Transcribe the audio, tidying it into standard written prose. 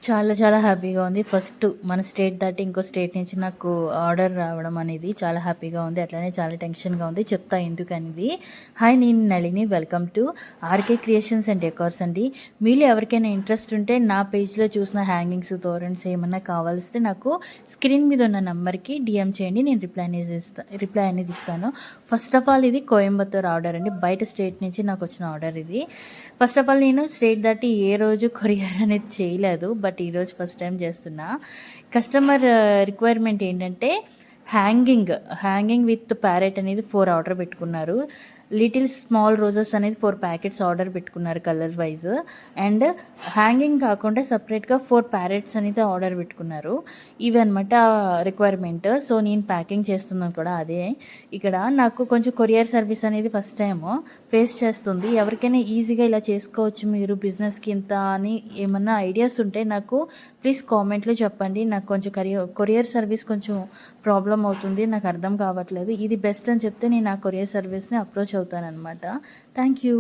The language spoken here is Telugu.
చాలా చాలా హ్యాపీగా ఉంది. ఫస్ట్ మన స్టేట్ దాటి ఇంకో స్టేట్ నుంచి నాకు ఆర్డర్ రావడం అనేది చాలా హ్యాపీగా ఉంది. అట్లనే చాలా టెన్షన్‌గా ఉంది. చెప్తా ఎందుకనేది. హాయ్, నేను Nalini. Welcome to RK creations and decors అండి. మీలో ఎవరికైనా ఇంట్రెస్ట్ ఉంటే నా పేజ్‌లో చూసిన హ్యాంగింగ్స్, తోరణ్స్ ఏమన్నా కావాలిస్తే నాకు స్క్రీన్ మీద ఉన్న నంబర్‌కి డీఎం చేయండి. నేను రిప్లై అనేది ఇస్తాను. ఫస్ట్ ఆఫ్ ఆల్ ఇది కోయంబత్తూర్ ఆర్డర్ అండి. బయట స్టేట్ నుంచి నాకు వచ్చిన ఆర్డర్ ఇది. ఫస్ట్ ఆఫ్ ఆల్ నేను స్టేట్ దాటి ఏ రోజు కొరియర్ అనేది చేయలేదు. బట్ ఈరోజు ఫస్ట్ టైం చేస్తున్నా. కస్టమర్ రిక్వైర్మెంట్ ఏంటంటే హ్యాంగింగ్ విత్ ప్యారెట్ అనేది 4 ఆర్డర్ పెట్టుకున్నారు. లిటిల్ స్మాల్ రోజెస్ అనేది 4 ప్యాకెట్స్ ఆర్డర్ పెట్టుకున్నారు కలర్ వైజ్. అండ్ హ్యాంగింగ్ కాకుండా సపరేట్గా 4 ప్యారెట్స్ అనేది ఆర్డర్ పెట్టుకున్నారు. ఇవి అనమాట రిక్వైర్మెంట్. సో నేను ప్యాకింగ్ చేస్తున్నాను కూడా అదే. ఇక్కడ నాకు కొంచెం కొరియర్ సర్వీస్ అనేది ఫస్ట్ టైము ఫేస్ చేస్తుంది. ఎవరికైనా ఈజీగా ఇలా చేసుకోవచ్చు మీరు బిజినెస్కి ఇంత అని ఏమన్నా ఐడియాస్ ఉంటే నాకు ప్లీజ్ కామెంట్లో చెప్పండి. నాకు కొంచెం కొరియర్ సర్వీస్ కొంచెం ప్రాబ్లం అవుతుంది. నాకు అర్థం కావట్లేదు. ఇది బెస్ట్ అని చెప్తే నేను ఆ కొరియర్ సర్వీస్ని అప్రోచ్ అవుతానన్నమాట. Thank you.